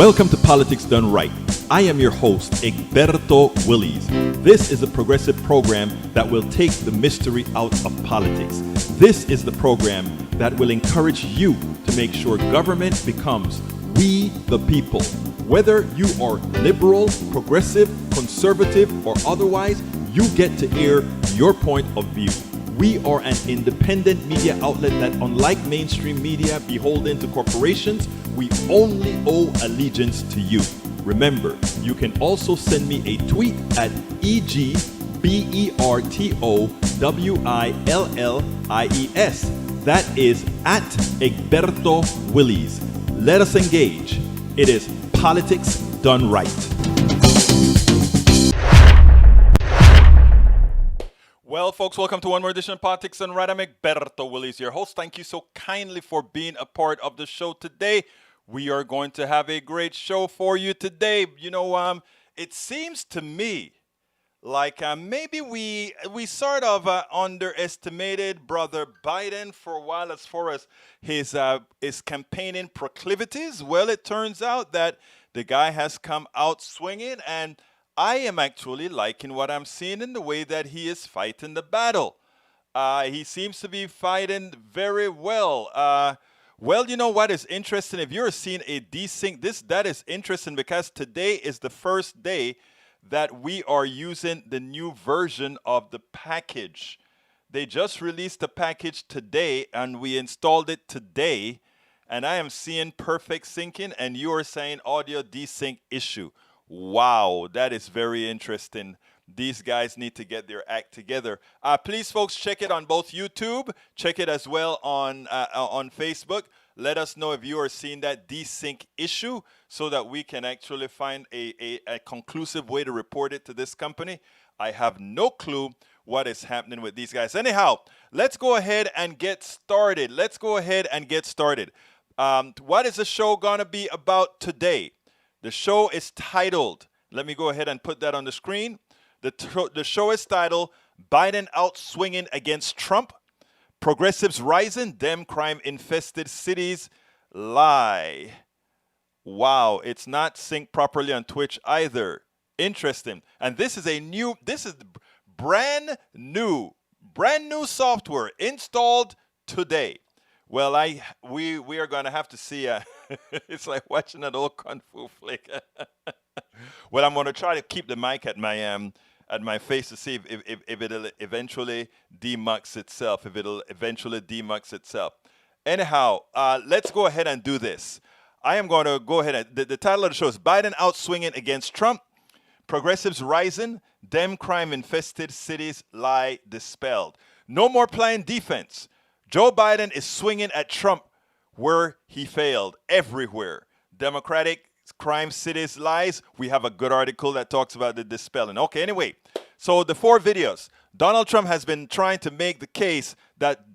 Welcome to Politics Done Right. I am your host, Egberto Willies. This is a progressive program that will take the mystery out of politics. This is the program that will encourage you to make sure government becomes we the people. Whether you are liberal, progressive, conservative, or otherwise, you get to air your point of view. We are an independent media outlet that, unlike mainstream media beholden to corporations, we only owe allegiance to you. Remember, you can also send me a tweet at EGBERTOWILLIES. That is at Egberto Willies. Let us engage. It is Politics Done Right. Well, folks, welcome to one more edition of Politics Done Right. I'm Egberto Willies, your host. Thank you so kindly for being a part of the show today. We are going to have a great show for you today. You know, it seems to me like maybe we sort of underestimated Brother Biden for a while as far as his campaigning proclivities. Well, it turns out that the guy has come out swinging, and I am actually liking what I'm seeing in the way that he is fighting the battle. He seems to be fighting very well. Well, you know what is interesting? If you're seeing a desync, that is interesting because today is the first day that we are using the new version of the package. They just released the package today, and we installed it today. And I am seeing perfect syncing, and you are saying audio desync issue. Wow, that is very interesting. These guys need to get their act together. Please, folks, check it on both YouTube. Check it as well on Facebook. Let us know if you are seeing that desync issue so that we can actually find a conclusive way to report it to this company. I have no clue what is happening with these guys. Anyhow, let's go ahead and get started. What is the show going to be about today? The show is titled, let me go ahead and put that on the screen. The show is titled, Biden Out Swinging Against Trump, Progressives Rising, Dem Crime-Infested Cities Lie. Wow, it's not synced properly on Twitch either. Interesting. And this is brand new software installed today. Well, we are going to have to see. It's like watching an old kung fu flick. Well, I'm going to try to keep the mic at my face to see if it'll eventually demux itself. Anyhow, let's go ahead and do this. I am going to go ahead and the title of the show is Biden Out Swinging Against Trump, Progressives Rising, Dem Crime-Infested Cities Lie Dispelled. No more playing defense. Joe Biden is swinging at Trump where he failed everywhere. Democratic crime cities lies. We have a good article that talks about the dispelling. Okay, anyway, so the 4 videos. Donald Trump has been trying to make the case that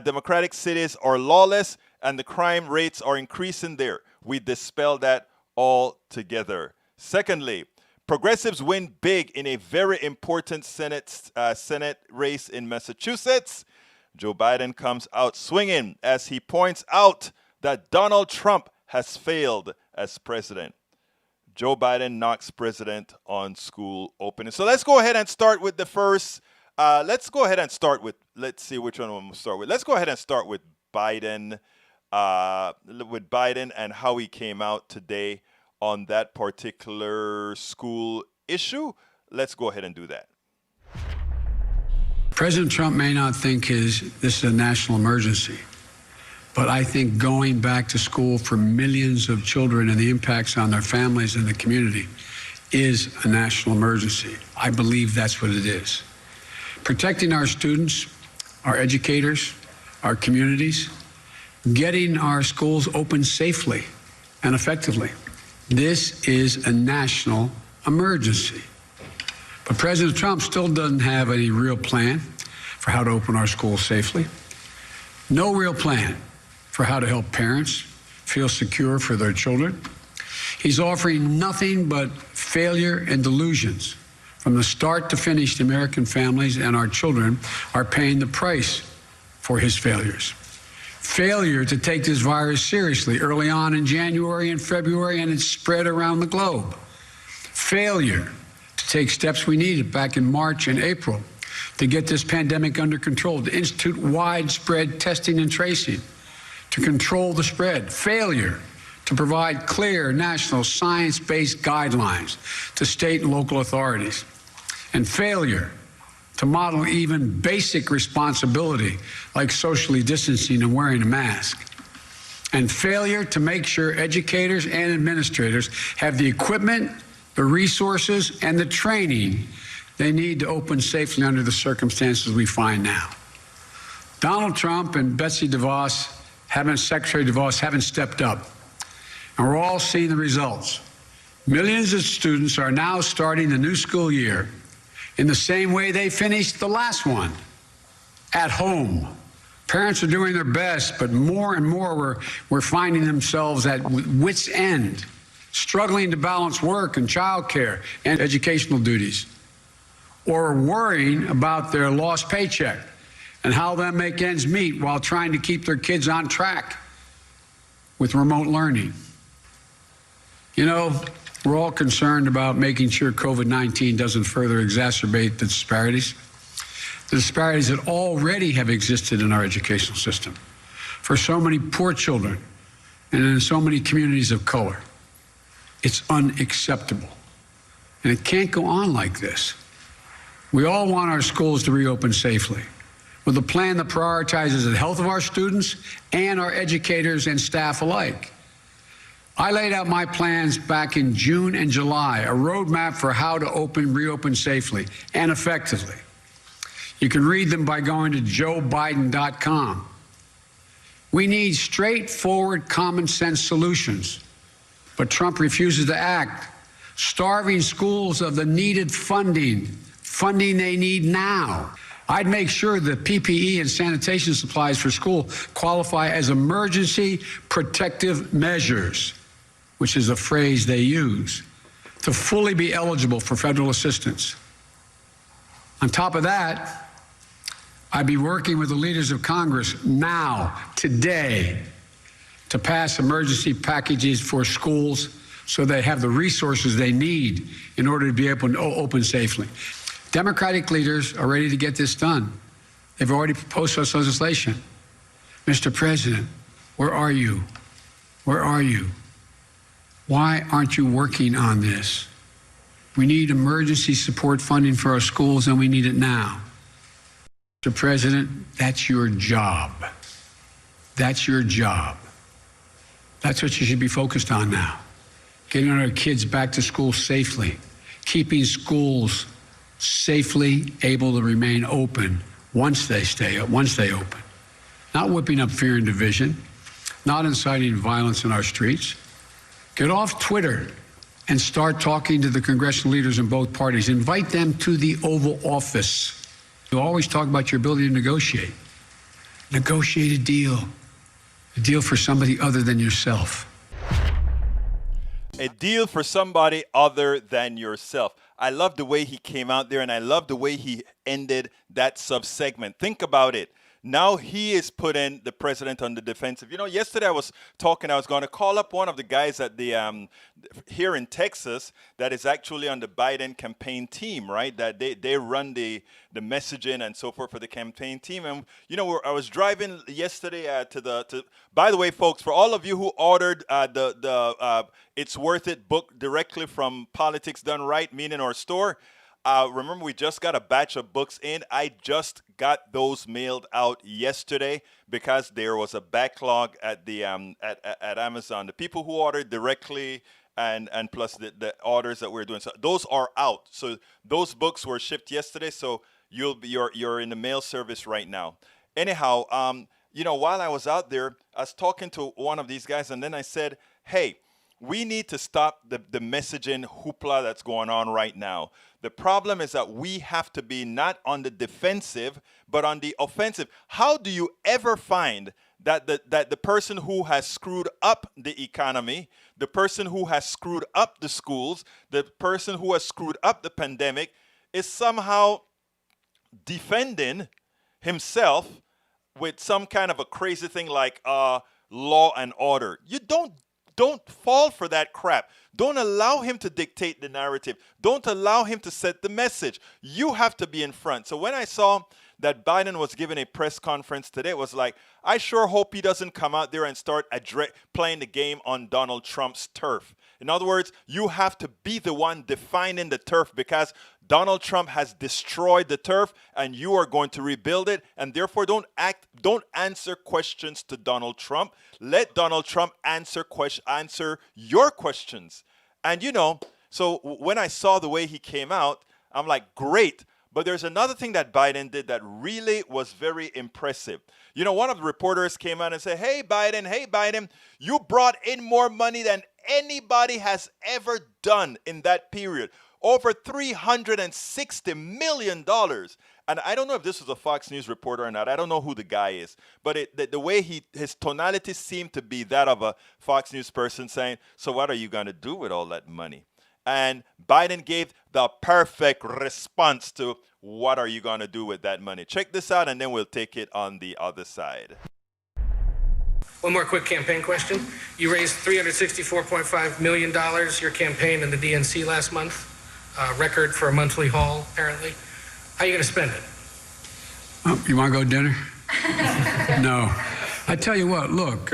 democratic cities are lawless and the crime rates are increasing there. We dispel that all together. Secondly, progressives win big in a very important Senate race in Massachusetts. Joe Biden comes out swinging as he points out that Donald Trump has failed as president. Joe Biden knocks president on school opening. So let's go ahead and start with the first. Let's see which one we'll start with. Let's go ahead and start with Biden. With Biden and how he came out today on that particular school issue. Let's go ahead and do that. President Trump may not think this is a national emergency, but I think going back to school for millions of children and the impacts on their families and the community is a national emergency. I believe that's what it is. Protecting our students, our educators, our communities, getting our schools open safely and effectively. This is a national emergency. But President Trump still doesn't have any real plan for how to open our schools safely. No real plan for how to help parents feel secure for their children. He's offering nothing but failure and delusions. From the start to finish, the American families and our children are paying the price for his failures. Failure to take this virus seriously early on in January and February, and it spread around the globe. Failure to take steps we needed back in March and April to get this pandemic under control, to institute widespread testing and tracing, to control the spread. Failure to provide clear national science-based guidelines to state and local authorities. And failure to model even basic responsibility like socially distancing and wearing a mask. And failure to make sure educators and administrators have the equipment, the resources, and the training they need to open safely under the circumstances we find now. Donald Trump and Betsy DeVos, Secretary DeVos, haven't stepped up. And we're all seeing the results. Millions of students are now starting the new school year in the same way they finished the last one, at home. Parents are doing their best, but more and more we're finding themselves at wit's end, struggling to balance work and childcare and educational duties, or worrying about their lost paycheck and how they'll make ends meet while trying to keep their kids on track with remote learning. You know, we're all concerned about making sure COVID-19 doesn't further exacerbate the disparities that already have existed in our educational system for so many poor children and in so many communities of color. It's unacceptable. And it can't go on like this. We all want our schools to reopen safely with a plan that prioritizes the health of our students and our educators and staff alike. I laid out my plans back in June and July, a roadmap for how to reopen safely and effectively. You can read them by going to joebiden.com. We need straightforward, common sense solutions, but Trump refuses to act, starving schools of the needed funding they need now. I'd make sure that PPE and sanitation supplies for school qualify as emergency protective measures, which is a phrase they use, to fully be eligible for federal assistance. On top of that, I'd be working with the leaders of Congress now, today, to pass emergency packages for schools so they have the resources they need in order to be able to open safely. Democratic leaders are ready to get this done. They've already proposed such legislation. Mr. President, where are you? Where are you? Why aren't you working on this? We need emergency support funding for our schools, and we need it now. Mr. President, that's your job. That's your job. That's what you should be focused on now. Getting our kids back to school safely, keeping schools safely able to remain open once they open. Not whipping up fear and division, not inciting violence in our streets. Get off Twitter and start talking to the congressional leaders in both parties. Invite them to the Oval Office. You always talk about your ability to negotiate. Negotiate a deal for somebody other than yourself. A deal for somebody other than yourself. I love the way he came out there, and I love the way he ended that sub-segment. Think about it. Now he is putting the president on the defensive. You know, yesterday I was going to call up one of the guys at the here in Texas that is actually on the Biden campaign team, right? That they run the messaging and so forth for the campaign team. And you know, I was driving yesterday by the way, folks, for all of you who ordered the It's Worth It book directly from Politics Done Right, meaning our store. Remember, we just got a batch of books in. I just got those mailed out yesterday because there was a backlog at the at Amazon. The people who ordered directly and plus the orders that we're doing, so those are out. So those books were shipped yesterday. So you're in the mail service right now. Anyhow, you know, while I was out there, I was talking to one of these guys, and then I said, "Hey, we need to stop the messaging hoopla that's going on right now. The problem is that we have to be not on the defensive, but on the offensive." How do you ever find that the person who has screwed up the economy, the person who has screwed up the schools, the person who has screwed up the pandemic is somehow defending himself with some kind of a crazy thing like law and order. You don't fall for that crap. Don't allow him to dictate the narrative. Don't allow him to set the message. You have to be in front. So when I saw that Biden was giving a press conference today, it was like, I sure hope he doesn't come out there and start playing the game on Donald Trump's turf. In other words, you have to be the one defining the turf, because Donald Trump has destroyed the turf and you are going to rebuild it. And therefore, don't answer questions to Donald Trump. Let Donald Trump answer your questions. And so when I saw the way he came out, I'm like, great. But there's another thing that Biden did that really was very impressive. One of the reporters came out and said, hey, Biden, you brought in more money than anybody has ever done in that period. Over $360 million. And I don't know if this was a Fox News reporter or not. I don't know who the guy is. But the way his tonality seemed to be that of a Fox News person saying, so what are you going to do with all that money? And Biden gave the perfect response to what are you going to do with that money. Check this out, and then we'll take it on the other side. One more quick campaign question. You raised $364.5 million, your campaign in the DNC last month. Record for a monthly haul, apparently. How are you going to spend it? Oh, you want to go to dinner? No. I tell you what, look,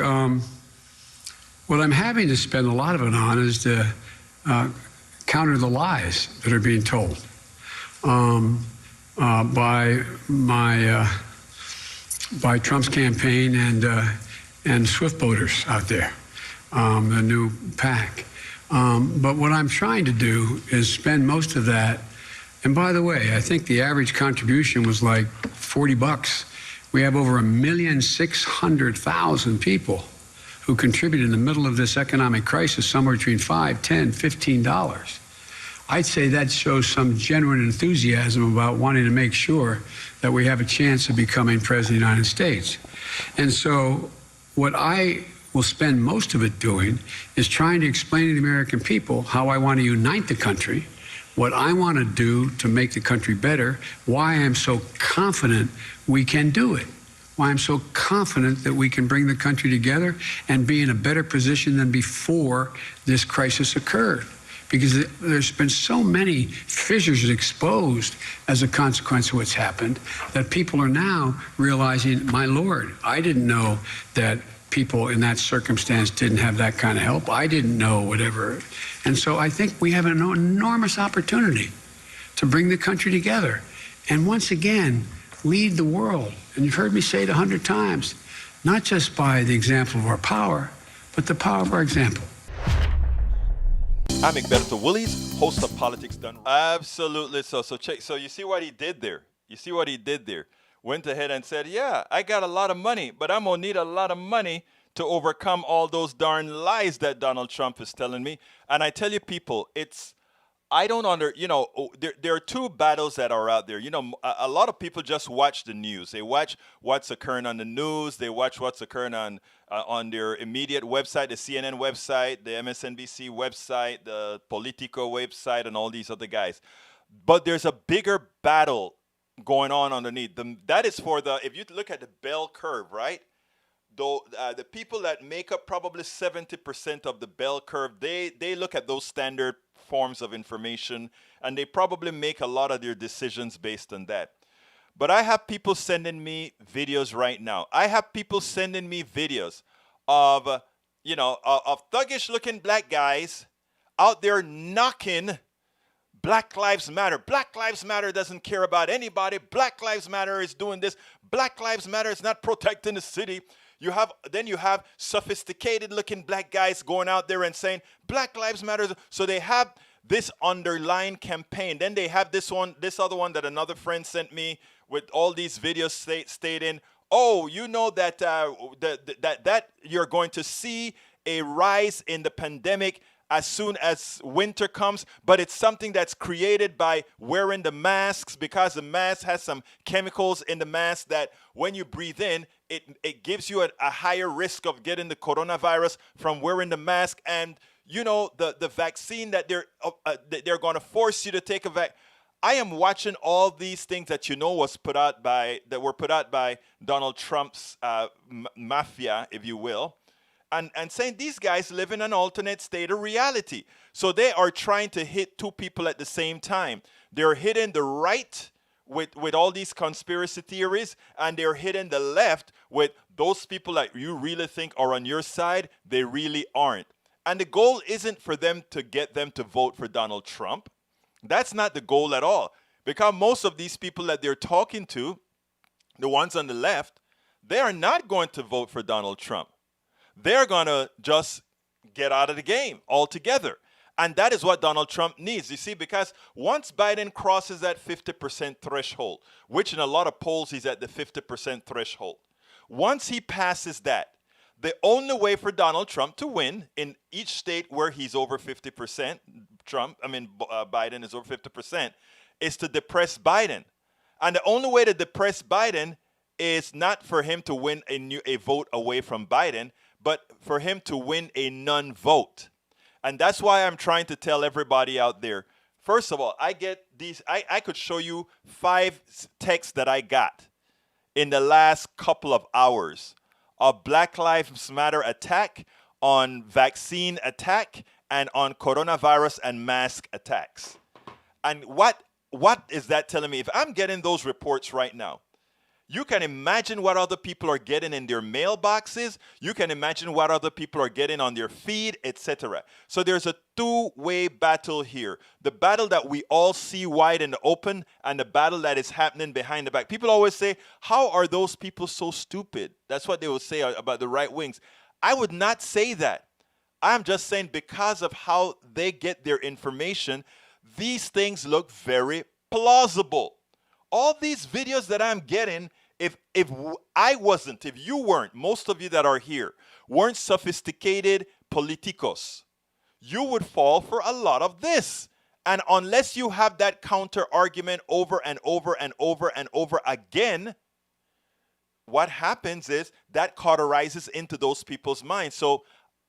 what I'm having to spend a lot of it on is to counter the lies that are being told by Trump's campaign and Swift voters out there, the new PAC. But what I'm trying to do is spend most of that. And by the way, I think the average contribution was like $40. We have over 1,600,000 people who contribute in the middle of this economic crisis, somewhere between $5, $10, $15. I'd say that shows some genuine enthusiasm about wanting to make sure that we have a chance of becoming president of the United States. And so what I will spend most of it doing is trying to explain to the American people how I want to unite the country, what I want to do to make the country better, why I'm so confident we can do it, why I'm so confident that we can bring the country together and be in a better position than before this crisis occurred. Because there's been so many fissures exposed as a consequence of what's happened that people are now realizing, my Lord, I didn't know that people in that circumstance didn't have that kind of help. I didn't know whatever. And so I think we have an enormous opportunity to bring the country together and once again lead the world. And you've heard me say it 100 times, not just by the example of our power, but the power of our example. I'm Egberto Willies, host of Politics Done Right. Absolutely. So you see what he did there? Went ahead and said, yeah, I got a lot of money, but I'm going to need a lot of money to overcome all those darn lies that Donald Trump is telling me. And I tell you, people, there are two battles that are out there. A lot of people just watch the news. They watch what's occurring on the news. They watch what's occurring on their immediate website, the CNN website, the MSNBC website, the Politico website, and all these other guys. But there's a bigger battle going on underneath. That is if you look at the bell curve, right? Though the people that make up probably 70% of the bell curve, they look at those standard forms of information, and they probably make a lot of their decisions based on that. But I have people sending me videos right now. I have people sending me videos of thuggish looking black guys out there knocking Black Lives Matter. Black Lives Matter doesn't care about anybody. Black Lives Matter is doing this. Black Lives Matter is not protecting the city. You have sophisticated looking black guys going out there and saying Black Lives Matter. So they have this underlying campaign. Then they have this other one that another friend sent me with all these videos stating, oh, you know that that you're going to see a rise in the pandemic as soon as winter comes, but it's something that's created by wearing the masks, because the mask has some chemicals in the mask that when you breathe in, it gives you a higher risk of getting the coronavirus from wearing the mask. And the vaccine that they're going to force you to take I am watching all these things that were put out by Donald Trump's mafia, if you will, and saying these guys live in an alternate state of reality. So they are trying to hit two people at the same time. They're hitting the right with all these conspiracy theories, and they're hitting the left with those people that you really think are on your side. They really aren't. And the goal isn't for them to get them to vote for Donald Trump. That's not the goal at all. Because most of these people that they're talking to, the ones on the left, they are not going to vote for Donald Trump. They're going to just get out of the game altogether. And that is what Donald Trump needs, you see, because once Biden crosses that 50% threshold, which in a lot of polls he's at the 50% threshold, once he passes that, the only way for Donald Trump to win in each state where he's over 50%, Biden is over 50%, is to depress Biden. And the only way to depress Biden is not for him to win a vote away from Biden, but for him to win a non-vote. And that's why I'm trying to tell everybody out there. First of all, I get these. I could show you 5 texts that I got in the last couple of hours of Black Lives Matter attack, on vaccine attack, and on coronavirus and mask attacks. And what is that telling me? If I'm getting those reports right now, you can imagine what other people are getting in their mailboxes. You can imagine what other people are getting on their feed, etc. So there's a two-way battle here. The battle that we all see wide and open, and the battle that is happening behind the back. People always say, how are those people so stupid? That's what they will say about the right wings. I would not say that. I'm just saying because of how they get their information, these things look very plausible. All these videos that I'm getting, if you weren't, most of you that are here, weren't sophisticated politicos, you would fall for a lot of this. And unless you have that counter argument over and over and over and over again, what happens is that cauterizes into those people's minds. So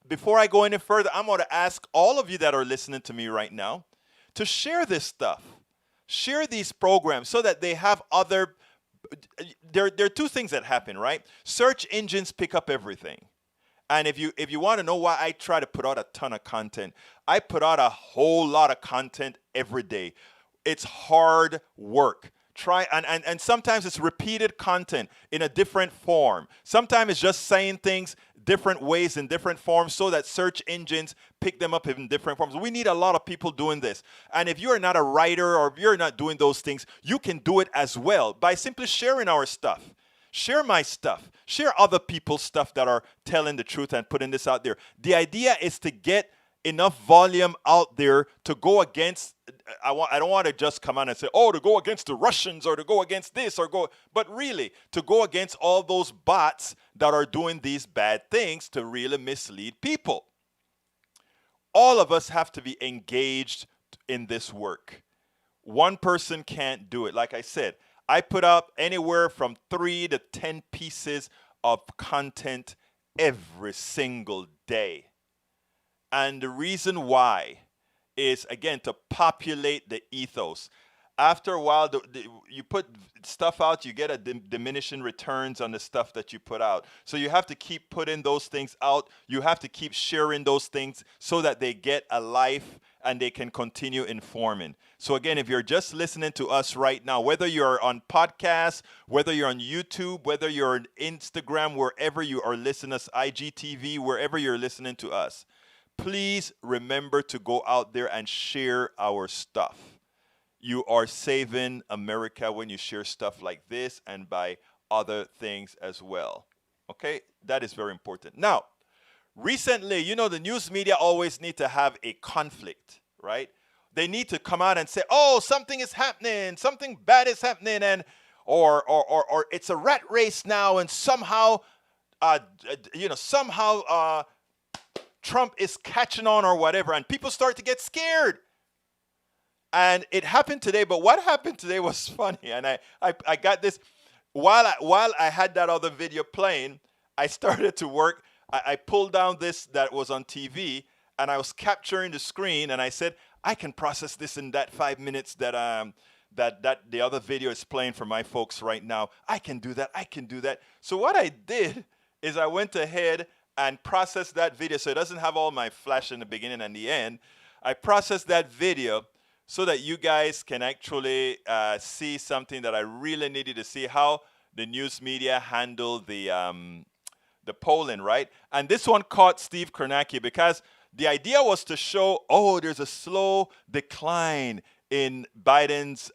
before I go any further, I'm going to ask all of you that are listening to me right now to share this stuff. Share these programs so that they have other. There are two things that happen, right? Search engines pick up everything. And if you want to know why I try to put out a ton of content, I put out a whole lot of content every day. It's hard work. And sometimes it's repeated content in a different form. Sometimes it's just saying things different ways in different forms so that search engines pick them up in different forms. We need a lot of people doing this. And if you're not a writer or if you're not doing those things, you can do it as well by simply sharing our stuff. Share my stuff. Share other people's stuff that are telling the truth and putting this out there. The idea is to get enough volume out there to go against. I don't want to just come on and say, oh, to go against the Russians or to go against this but really to go against all those bots that are doing these bad things to really mislead people. All of us have to be engaged in this work. One person can't do it. Like I said, I put up anywhere from 3 to 10 pieces of content every single day. And the reason why is, again, to populate the ethos. After a while, you put stuff out, you get a diminishing returns on the stuff that you put out. So you have to keep putting those things out. You have to keep sharing those things so that they get a life and they can continue informing. So again, if you're just listening to us right now, whether you're on podcasts, whether you're on YouTube, whether you're on Instagram, wherever you are listening to us, IGTV, wherever you're listening to us, please remember to go out there and share our stuff. You are saving America when you share stuff like this and by other things as well. Okay? That is very important. Now, recently, the news media always need to have a conflict, right? They need to come out and say, oh, something is happening, something bad is happening, and or it's a rat race now, and somehow Trump is catching on or whatever, and people start to get scared. And it happened today, but what happened today was funny. And I got this, while I had that other video playing, I started to work. I pulled down this that was on TV, and I was capturing the screen, and I said, I can process this in that 5 minutes that that the other video is playing for my folks right now. I can do that. I can do that. So what I did is I went ahead and processed that video so it doesn't have all my flash in the beginning and the end. I processed that video so that you guys can actually see something that I really needed to see, how the news media handle the polling, right? And this one caught Steve Kornacki because the idea was to show, oh, there's a slow decline in Biden's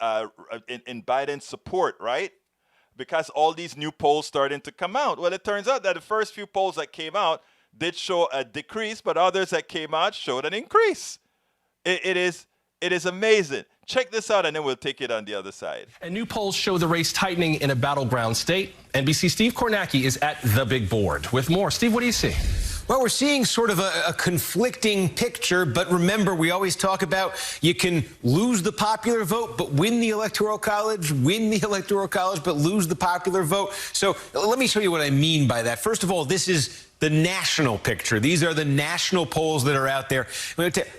support, right? Because all these new polls starting to come out. Well, it turns out that the first few polls that came out did show a decrease, but others that came out showed an increase. It is amazing. Check this out, and then we'll take it on the other side. And new polls show the race tightening in a battleground state. NBC Steve Kornacki is at the big board with more. Steve, what do you see? Well, we're seeing sort of a conflicting picture, but remember, we always talk about you can lose the popular vote, but win the Electoral College, but lose the popular vote. So let me show you what I mean by that. First of all, this is the national picture. These are the national polls that are out there.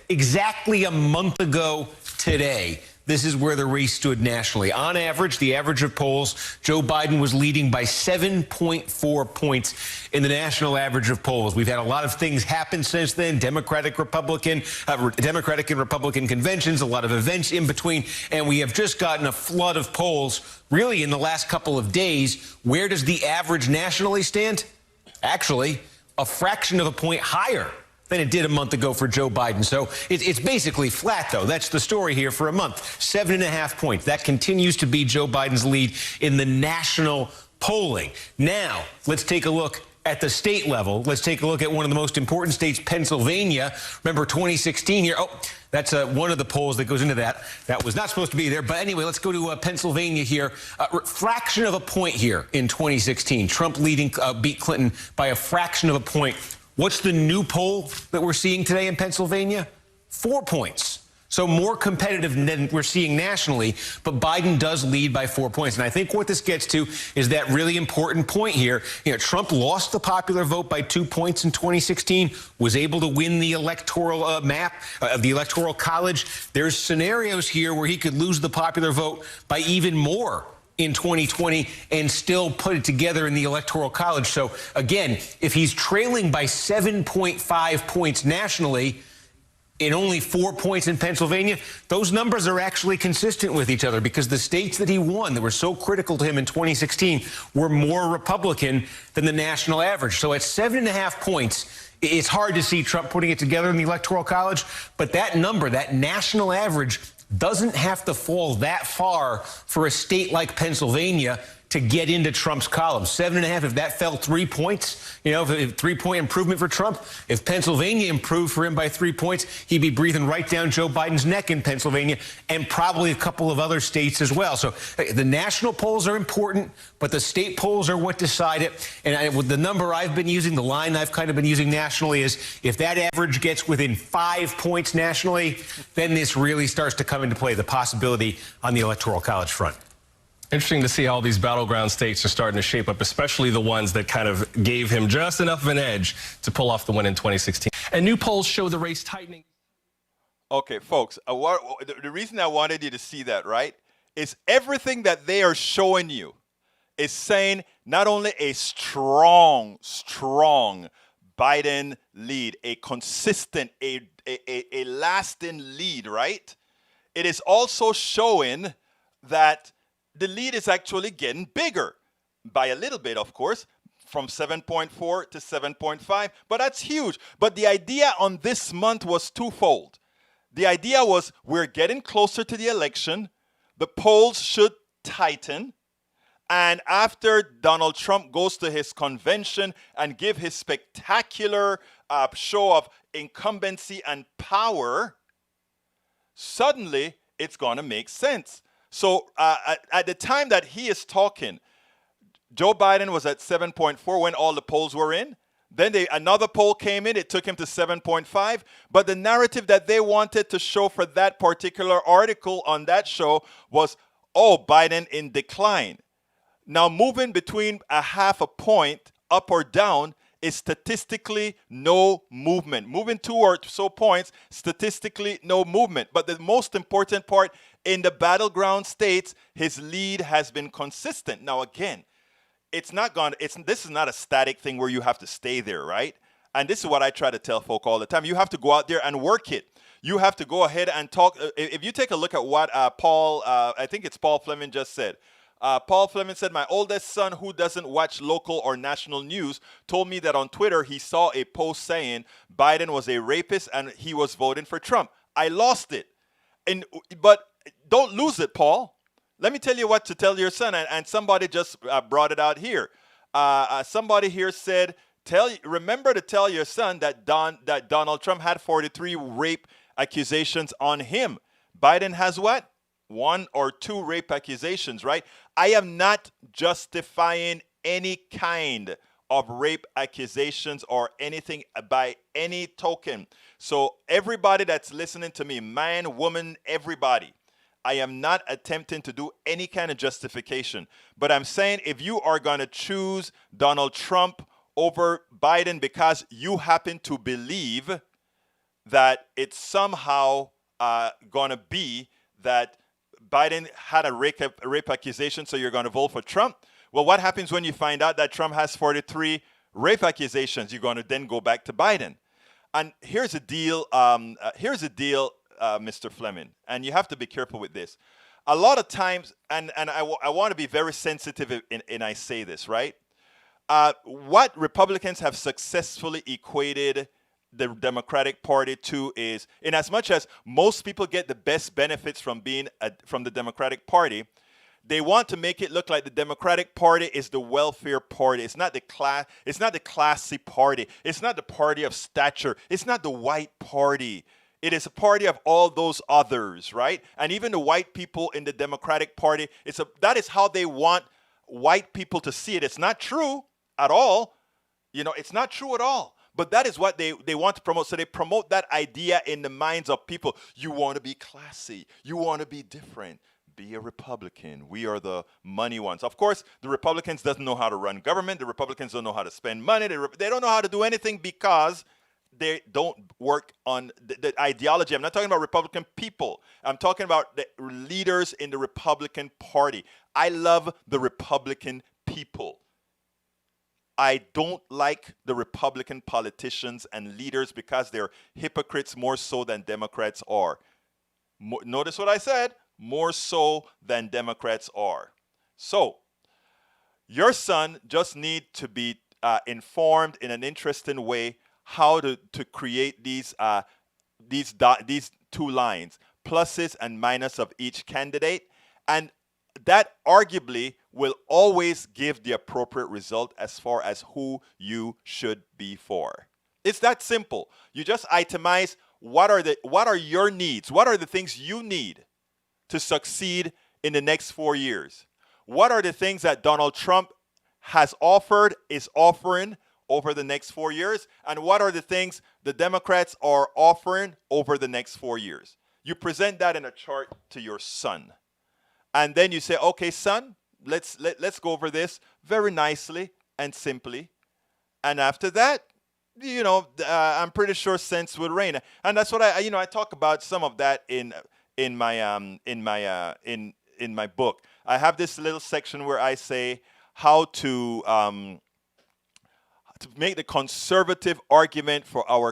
Exactly a month ago today, this is where the race stood nationally. On average, the average of polls, Joe Biden was leading by 7.4 points in the national average of polls. We've had a lot of things happen since then, Democratic and Republican conventions, a lot of events in between, and we have just gotten a flood of polls really in the last couple of days. Where does the average nationally stand? Actually, a fraction of a point higher than it did a month ago for Joe Biden. So it's basically flat, though. That's the story here for a month. 7.5 points. That continues to be Joe Biden's lead in the national polling. Now, let's take a look at the state level. Let's take a look at one of the most important states, Pennsylvania. Remember 2016 here. Oh, that's one of the polls that goes into that. That was not supposed to be there. But anyway, let's go to Pennsylvania here. Fraction of a point here in 2016. Trump beat Clinton by a fraction of a point. What's the new poll that we're seeing today in Pennsylvania? 4 points. So more competitive than we're seeing nationally, but Biden does lead by 4 points. And I think what this gets to is that really important point here. Trump lost the popular vote by 2 points in 2016, was able to win the electoral map of the Electoral College. There's scenarios here where he could lose the popular vote by even more in 2020 and still put it together in the Electoral College. So again, if he's trailing by 7.5 points nationally, in only 4 points in Pennsylvania, those numbers are actually consistent with each other because the states that he won that were so critical to him in 2016 were more Republican than the national average. So at 7.5 points, it's hard to see Trump putting it together in the Electoral College, but that number, that national average, doesn't have to fall that far for a state like Pennsylvania to get into Trump's column. 7.5, if that fell 3 points, if 3 point improvement for Trump, if Pennsylvania improved for him by 3 points, he'd be breathing right down Joe Biden's neck in Pennsylvania and probably a couple of other states as well. So the national polls are important, but the state polls are what decide it. And with the number I've been using, the line I've kind of been using nationally is if that average gets within 5 points nationally, then this really starts to come into play, the possibility on the Electoral College front. Interesting to see how these battleground states are starting to shape up, especially the ones that kind of gave him just enough of an edge to pull off the win in 2016. And new polls show the race tightening. Okay, folks, the reason I wanted you to see that, right, is everything that they are showing you is saying not only a strong Biden lead, a consistent, a lasting lead, right? It is also showing that the lead is actually getting bigger by a little bit, of course, from 7.4 to 7.5, but that's huge. But the idea on this month was twofold. The idea was we're getting closer to the election, the polls should tighten, and after Donald Trump goes to his convention and give his spectacular show of incumbency and power, suddenly it's going to make sense. So at the time that he is talking, Joe Biden was at 7.4 when all the polls were in. Then another poll came in. It took him to 7.5. But the narrative that they wanted to show for that particular article on that show was, oh, Biden in decline. Now, moving between a half a point up or down is statistically no movement. Moving 2 or so points, statistically no movement. But the most important part In the battleground states, his lead has been consistent. Now, again, this is not a static thing where you have to stay there, right? And this is what I try to tell folk all the time. You have to go out there and work it. You have to go ahead and talk. If you take a look at what I think it's Paul Fleming just said. Paul Fleming said, my oldest son, who doesn't watch local or national news, told me that on Twitter he saw a post saying Biden was a rapist and he was voting for Trump. I lost it. But don't lose it, Paul. Let me tell you what to tell your son. And somebody just brought it out here. Somebody here said, remember to tell your son that Donald Trump had 43 rape accusations on him. Biden has what? 1 or 2 rape accusations, right? I am not justifying any kind of rape accusations or anything by any token. So everybody that's listening to me, man, woman, everybody, I am not attempting to do any kind of justification. But I'm saying if you are going to choose Donald Trump over Biden because you happen to believe that it's somehow going to be that Biden had a rape accusation, so you're going to vote for Trump. Well, what happens when you find out that Trump has 43 rape accusations? You're going to then go back to Biden. And here's the deal. Mr. Fleming, and you have to be careful with this. A lot of times, and I want to be very sensitive in I say this, right? What Republicans have successfully equated the Democratic Party to is, in as much as most people get the best benefits from being from the Democratic Party, they want to make it look like the Democratic Party is the welfare party. It's not the classy party. It's not the party of stature. It's not the white party. It is a party of all those others, right? And even the white people in the Democratic Party, that is how they want white people to see it. It's not true at all. It's not true at all. But that is what they want to promote. So they promote that idea in the minds of people. You want to be classy. You want to be different. Be a Republican. We are the money ones. Of course, the Republicans doesn't know how to run government. The Republicans don't know how to spend money. They don't know how to do anything because they don't work on the ideology. I'm not talking about Republican people. I'm talking about the leaders in the Republican Party. I love the Republican people. I don't like the Republican politicians and leaders because they're hypocrites more so than Democrats are. Notice what I said, more so than Democrats are. So, your son just need to be informed in an interesting way how to create these 2 lines, pluses and minuses of each candidate, and that arguably will always give the appropriate result as far as who you should be for. It's that simple. You just itemize what are your needs? What are the things you need to succeed in the next 4 years? What are the things that Donald Trump has offered, is offering over the next 4 years? And what are the things the Democrats are offering over the next 4 years? You present that in a chart to your son. And then you say, okay, son, let's go over this very nicely and simply. And after that, I'm pretty sure sense will reign. And that's what I talk about some of that in my book. I have this little section where I say how to make the conservative argument for our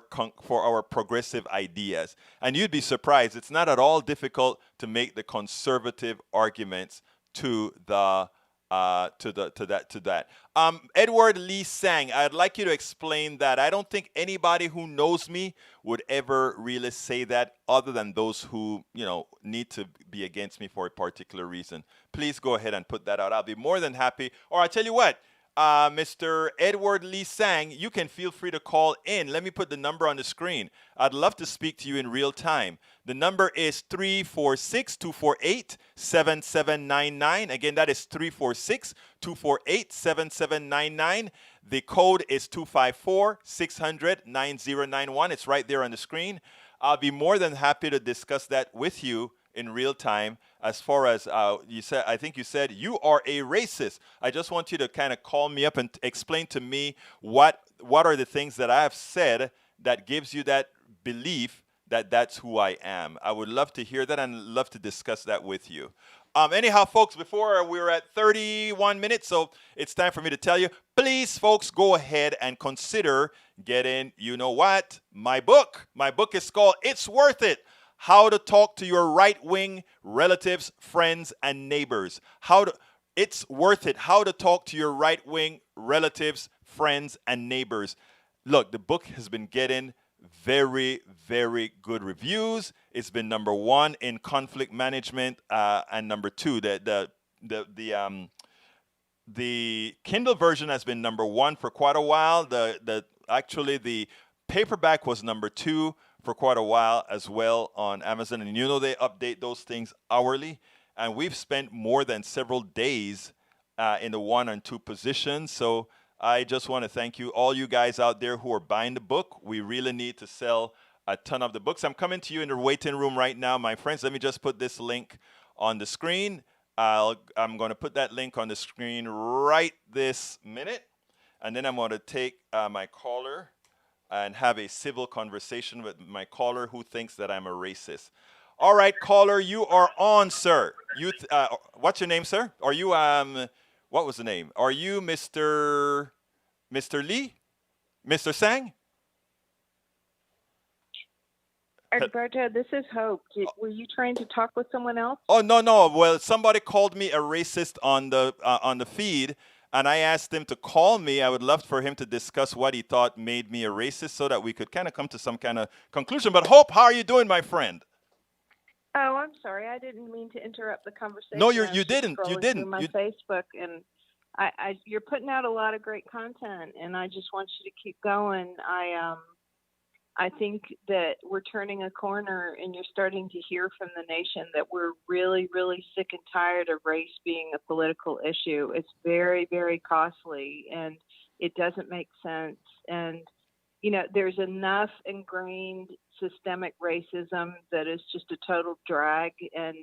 progressive ideas. And you'd be surprised, it's not at all difficult to make the conservative arguments to that. Edward Lee Sang, I'd like you to explain that. I don't think anybody who knows me would ever really say that, other than those who need to be against me for a particular reason. Please go ahead and put that out. I'll be more than happy. Or I tell you what, Mr. Edward Lee Sang, you can feel free to call in. Let me put the number on the screen. I'd love to speak to you in real time. The number is 346-248-7799. Again, that is 346-248-7799. The code is 254-600-9091. It's right there on the screen. I'll be more than happy to discuss that with you in real time. As far as I think you said you are a racist. I just want you to kind of call me up and explain to me what are the things that I have said that gives you that belief that that's who I am. I would love to hear that and love to discuss that with you. Anyhow, folks, before we're at 31 minutes, so it's time for me to tell you, please, folks, go ahead and consider getting, you know what, my book. My book is called It's Worth It. How to Talk to Your Right-Wing Relatives, Friends, and Neighbors. It's Worth It. How to Talk to Your Right-Wing Relatives, Friends, and Neighbors. Look, the book has been getting very, very good reviews. It's been number 1 in conflict management, and number 2, the Kindle version has been number 1 for quite a while. Actually the paperback was number 2 for quite a while as well on Amazon, and they update those things hourly. And we've spent more than several days in the 1 and 2 positions. So I just want to thank you, all you guys out there who are buying the book. We really need to sell a ton of the books. I'm coming to you in the waiting room right now, my friends. Let me just put this link on the screen. I'm going to put that link on the screen right this minute. And then I'm going to take my caller and have a civil conversation with my caller who thinks that I'm a racist. All right, caller, you are on, sir. What's your name, sir? Are you what was the name? Are you Mr. Lee? Mr. Sang? Alberto, this is Hope. Were you trying to talk with someone else? Oh, no. Well, somebody called me a racist on the feed, and I asked him to call me. I would love for him to discuss what he thought made me a racist so that we could kind of come to some kind of conclusion. But Hope, how are you doing, my friend? Oh, I'm sorry. I didn't mean to interrupt the conversation. No, you didn't. You didn't. Through my Facebook, and you're putting out a lot of great content, and I just want you to keep going. I think that we're turning a corner, and you're starting to hear from the nation that we're really, really sick and tired of race being a political issue. It's very, very costly, and it doesn't make sense. And there's enough ingrained systemic racism that is just a total drag and,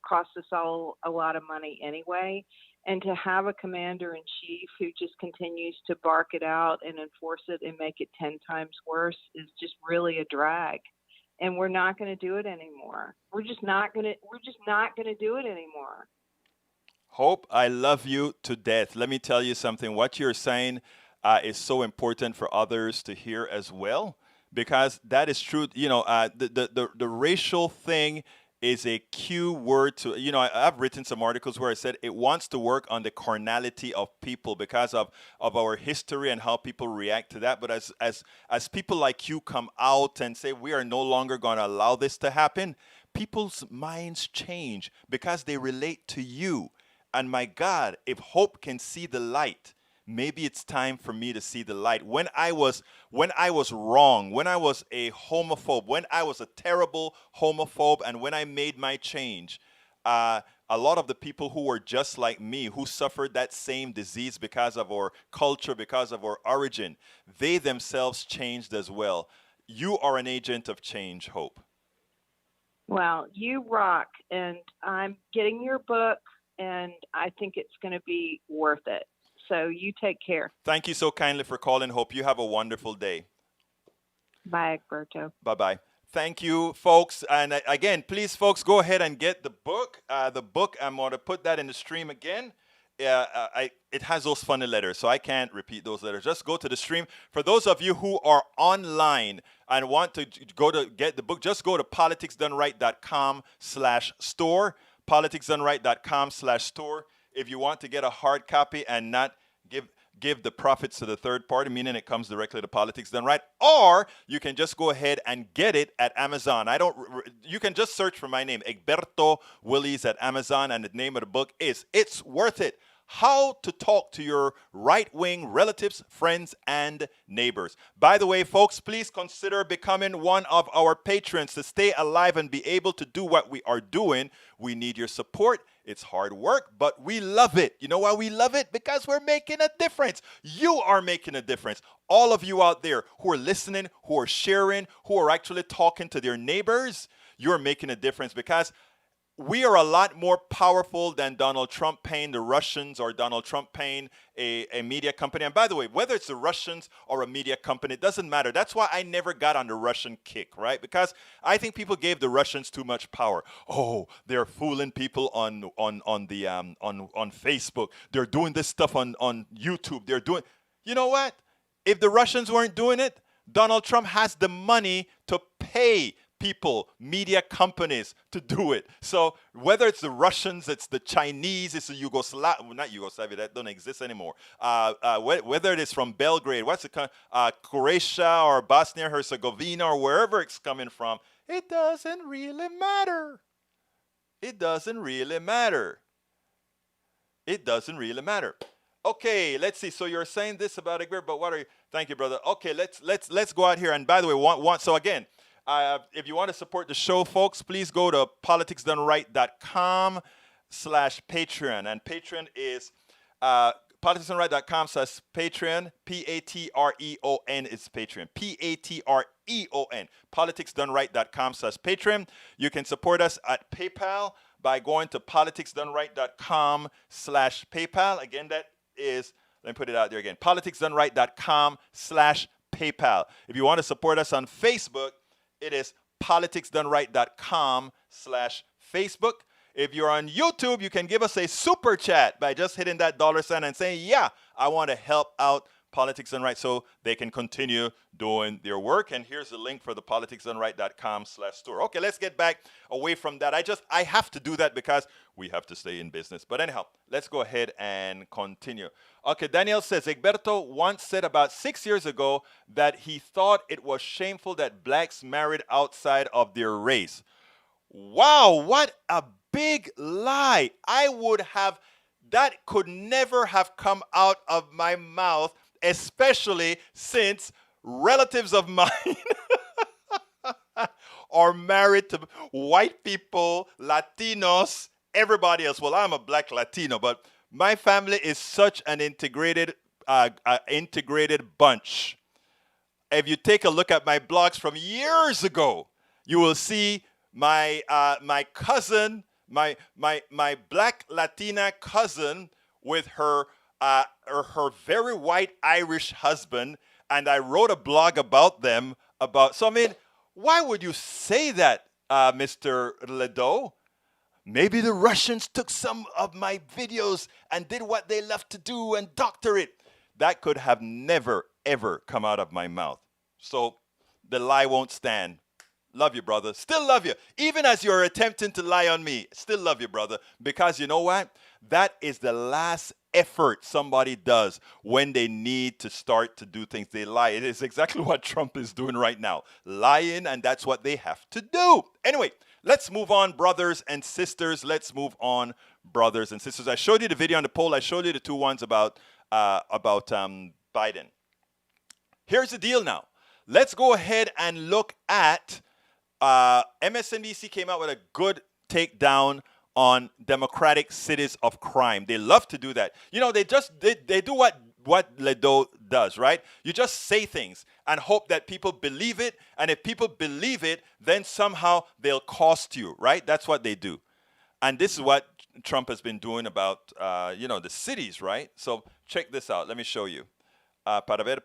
costs us all a lot of money anyway. And to have a commander in chief who just continues to bark it out and enforce it and make it 10 times worse is just really a drag. And we're not going to do it anymore. We're just not going to do it anymore. Hope, I love you to death. Let me tell you something. What you're saying is so important for others to hear as well, because that is true. The racial thing is a key word to, I've written some articles where I said it wants to work on the carnality of people because of our history and how people react to that. But as people like you come out and say we are no longer going to allow this to happen, people's minds change because they relate to you. And my God, if Hope can see the light, maybe it's time for me to see the light. When I was wrong, when I was a homophobe, when I was a terrible homophobe, and when I made my change, a lot of the people who were just like me, who suffered that same disease because of our culture, because of our origin, they themselves changed as well. You are an agent of change, Hope. Well, you rock, and I'm getting your book, and I think it's going to be worth it. So you take care. Thank you so kindly for calling, Hope. You have a wonderful day. Bye, Alberto. Bye-bye. Thank you, folks. And again, please, folks, go ahead and get the book. I'm going to put that in the stream again. It has those funny letters, so I can't repeat those letters. Just go to the stream. For those of you who are online and want to go to get the book, just go to politicsdoneright.com/store, politicsdoneright.com/store. If you want to get a hard copy and not give the profits to the third party, meaning it comes directly to Politics Done Right, or you can just go ahead and get it at Amazon. You can just search for my name, Egberto Willies, at Amazon, and the name of the book is It's Worth It. How to Talk to Your Right-Wing Relatives, Friends, and Neighbors. By the way, folks, please consider becoming one of our patrons to stay alive and be able to do what we are doing. We need your support. It's hard work, but we love it. You know why we love it? Because we're making a difference. You are making a difference. All of you out there who are listening, who are sharing, who are actually talking to their neighbors, you're making a difference because we are a lot more powerful than Donald Trump paying the Russians or Donald Trump paying a media company. And by the way, whether it's the Russians or a media company, it doesn't matter. That's why I never got on the Russian kick, right? Because I think people gave the Russians too much power. Oh, they're fooling people on Facebook. They're doing this stuff on YouTube. They're doing, you know what? If the Russians weren't doing it, Donald Trump has the money to pay people, media companies to do it. So whether it's the Russians, it's the Chinese, it's the not Yugoslavia, that don't exist anymore. Whether it is from Belgrade, Croatia or Bosnia Herzegovina or wherever it's coming from, it doesn't really matter. It doesn't really matter. It doesn't really matter. Okay, let's see. So you're saying this about Egbert, but what are you? Thank you, brother. Okay, let's go out here. And by the way, so again, if you want to support the show, folks, please go to politicsdoneright.com/Patreon. And Patreon is politicsdoneright.com/Patreon. Patreon is Patreon. Patreon. Politicsdoneright.com/Patreon. You can support us at PayPal by going to politicsdoneright.com/PayPal. Again, that is, let me put it out there again, politicsdoneright.com/PayPal. If you want to support us on Facebook, it is politicsdoneright.com/Facebook. If you're on YouTube, you can give us a super chat by just hitting that $sign and saying, yeah, I want to help out Politics Done Right so they can continue doing their work. And here's the link for the politicsdoneright.com/store. Okay, let's get back away from that. I have to do that because we have to stay in business. But anyhow, let's go ahead and continue. Okay, Daniel says, Egberto once said about 6 years ago that he thought it was shameful that blacks married outside of their race. Wow, what a big lie. That could never have come out of my mouth, especially since relatives of mine are married to white people, Latinos, everybody else. Well, I'm a black Latino, but my family is such an integrated bunch. If you take a look at my blogs from years ago, you will see my cousin, my black Latina cousin with her very white Irish husband, and I wrote a blog about them. So I mean, why would you say that, Mr. Ledo? Maybe the Russians took some of my videos and did what they love to do and doctor it. That could have never, ever come out of my mouth. So the lie won't stand. Love you, brother. Still love you. Even as you're attempting to lie on me, still love you, brother. Because you know what? That is the last effort somebody does when they need to start to do things. They lie. It is exactly what Trump is doing right now. Lying, and that's what they have to do. Anyway, let's move on, brothers and sisters. Let's move on, brothers and sisters. I showed you the video on the poll. I showed you the two ones about Biden. Here's the deal now. Let's go ahead and look at MSNBC came out with a good takedown on Democratic cities of crime. They love to do that. You know, they do what Ledo does, right? You just say things and hope that people believe it. And if people believe it, then somehow they'll cost you, right? That's what they do. And this is what Trump has been doing about, the cities, right? So check this out. Let me show you. Para ver.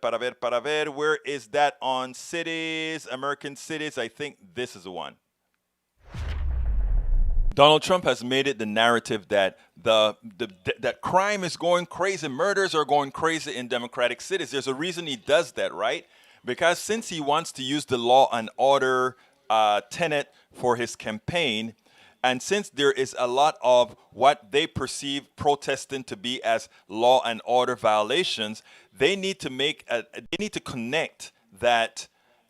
Where is that on cities, American cities? I think this is the one. Donald Trump has made it the narrative that that crime is going crazy, murders are going crazy in Democratic cities. There's a reason he does that, right? Because since he wants to use the law and order tenet for his campaign, and since there is a lot of what they perceive protesting to be as law and order violations, they need to connect that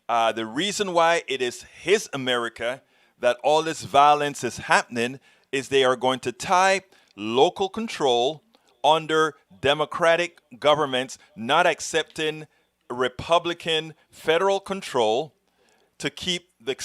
the reason why it is his America that all this violence is happening is they are going to tie local control under Democratic governments not accepting Republican federal control to keep the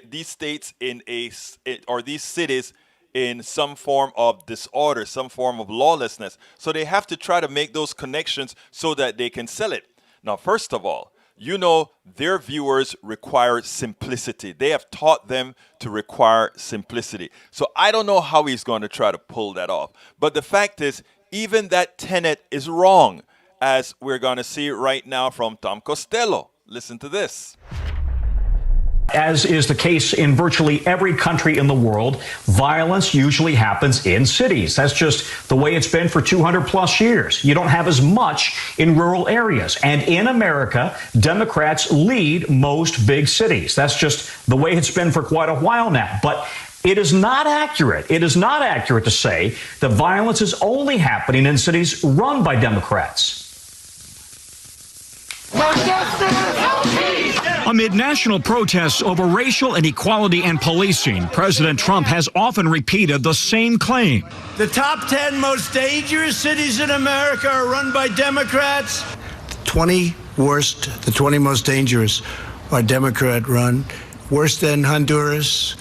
these states these cities in some form of disorder, some form of lawlessness. So they have to try to make those connections so that they can sell it. Now, first of all, you know their viewers require simplicity. They have taught them to require simplicity. So I don't know how he's going to try to pull that off. But the fact is, even that tenet is wrong, as we're going to see right now from Tom Costello. Listen to this. As is the case in virtually every country in the world, violence usually happens in cities. That's just the way it's been for 200 plus years. You don't have as much in rural areas. And in America, Democrats lead most big cities. That's just the way it's been for quite a while now. But it is not accurate. It is not accurate to say that violence is only happening in cities run by Democrats. Amid national protests over racial inequality and policing, President Trump has often repeated the same claim. The top 10 most dangerous cities in America are run by Democrats. The 20 most dangerous are Democrat run. Worse than Honduras,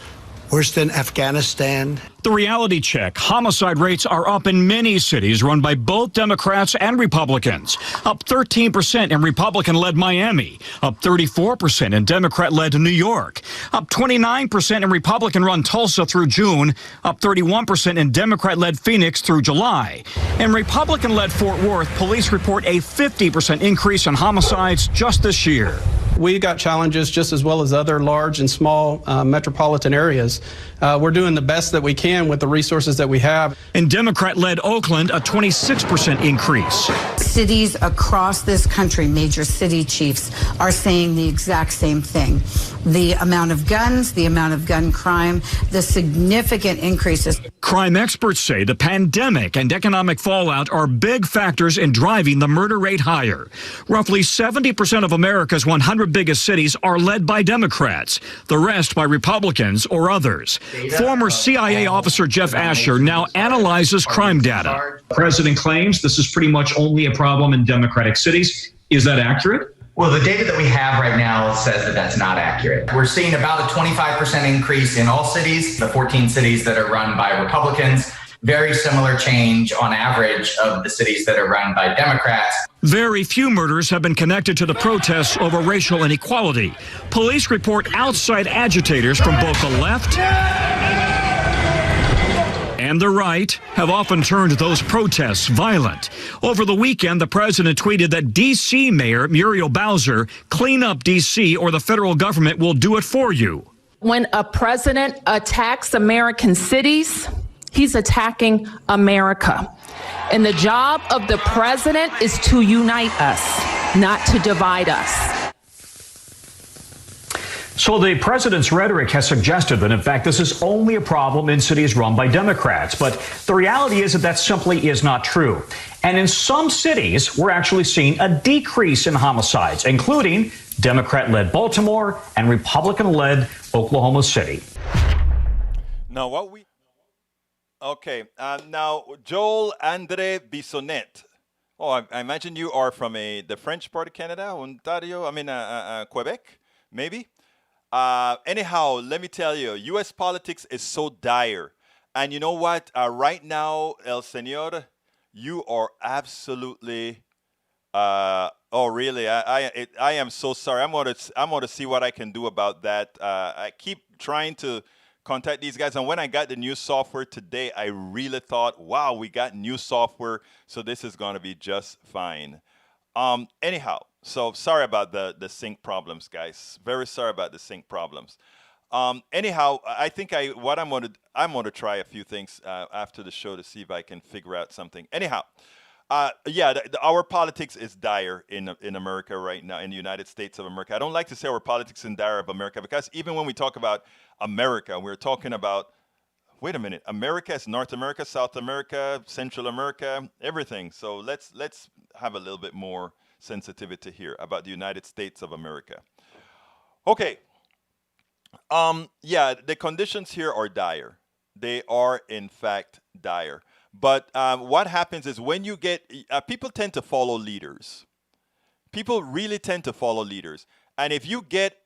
worse than Afghanistan. The reality check. Homicide rates are up in many cities run by both Democrats and Republicans. Up 13% in Republican-led Miami. Up 34% in Democrat-led New York. Up 29% in Republican-run Tulsa through June. Up 31% in Democrat-led Phoenix through July. In Republican-led Fort Worth, police report a 50% increase in homicides just this year. We've got challenges just as well as other large and small metropolitan areas. We're doing the best that we can with the resources that we have. In Democrat-led Oakland, a 26% increase. Cities across this country, major city chiefs, are saying the exact same thing. The amount of guns, the amount of gun crime, the significant increases. Crime experts say the pandemic and economic fallout are big factors in driving the murder rate higher. Roughly 70% of America's 100 biggest cities are led by Democrats, the rest by Republicans or others. Former CIA officer Jeff Asher now analyzes crime data. The president claims this is pretty much only a problem in Democratic cities. Is that accurate? Well, the data that we have right now says that that's not accurate. We're seeing about a 25% increase in all cities, the 14 cities that are run by Republicans. Very similar change on average of the cities that are run by Democrats. Very few murders have been connected to the protests over racial inequality. Police report outside agitators from both the left and the right have often turned those protests violent. Over the weekend, the president tweeted that D.C. Mayor Muriel Bowser, clean up D.C. or the federal government will do it for you. When a president attacks American cities, he's attacking America. And the job of the president is to unite us, not to divide us. So the president's rhetoric has suggested that, in fact, this is only a problem in cities run by Democrats. But the reality is that simply is not true. And in some cities, we're actually seeing a decrease in homicides, including Democrat-led Baltimore and Republican-led Oklahoma City. Now, Okay, now Joel Andre Bissonnette. Oh, I imagine you are from the French part of Canada, Ontario. Quebec, maybe. Anyhow, let me tell you, U.S. politics is so dire, and you know what? Right now, El Señor, you are absolutely. Oh, really? I am so sorry. I'm gonna see what I can do about that. I keep trying to contact these guys, and when I got the new software today, I really thought, wow, we got new software, so this is going to be just fine. Anyhow, so sorry about the sync problems, guys. Very sorry about the sync problems. Anyhow, I think I'm going to try a few things after the show to see if I can figure out something. Anyhow, our politics is dire in America right now, in the United States of America. I don't like to say our politics is dire of America, because even when we talk about America, we're talking about, wait a minute, America is North America, South America, Central America, everything. So let's have a little bit more sensitivity here about the United States of America. Okay. The conditions here are dire. They are, in fact, dire. But what happens is when you get, people tend to follow leaders. People really tend to follow leaders. And if you get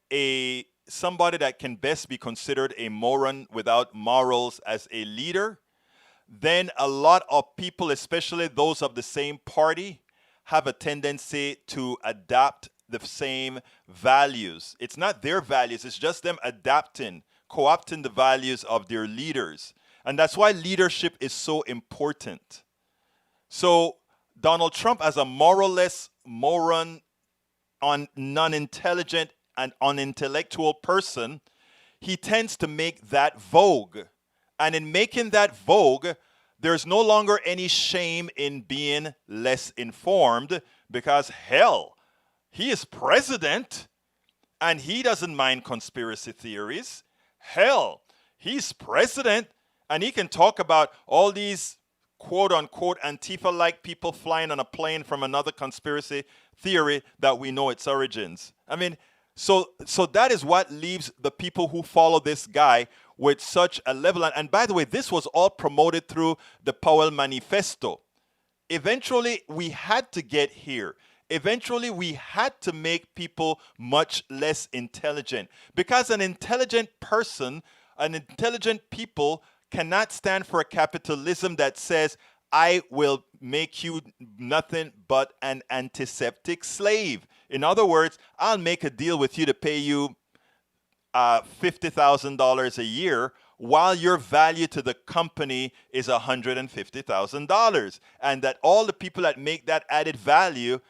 somebody that can best be considered a moron without morals as a leader, then a lot of people, especially those of the same party, have a tendency to adapt the same values. It's not their values, it's just them adapting, co-opting the values of their leaders. And that's why leadership is so important. So Donald Trump, as a moralless, moron, non-intelligent and unintellectual person, he tends to make that vogue. And in making that vogue, there's no longer any shame in being less informed, because hell, he is president and he doesn't mind conspiracy theories. Hell, he's president and he can talk about all these quote-unquote Antifa-like people flying on a plane from another conspiracy theory that we know its origins. I mean, so that is what leaves the people who follow this guy with such a level. And by the way, this was all promoted through the Powell Manifesto. Eventually, we had to get here. Eventually, we had to make people much less intelligent, because an intelligent person, an intelligent people cannot stand for a capitalism that says, I will make you nothing but an antiseptic slave. In other words, I'll make a deal with you to pay you $50,000 a year, while your value to the company is $150,000. And that all the people that make that added value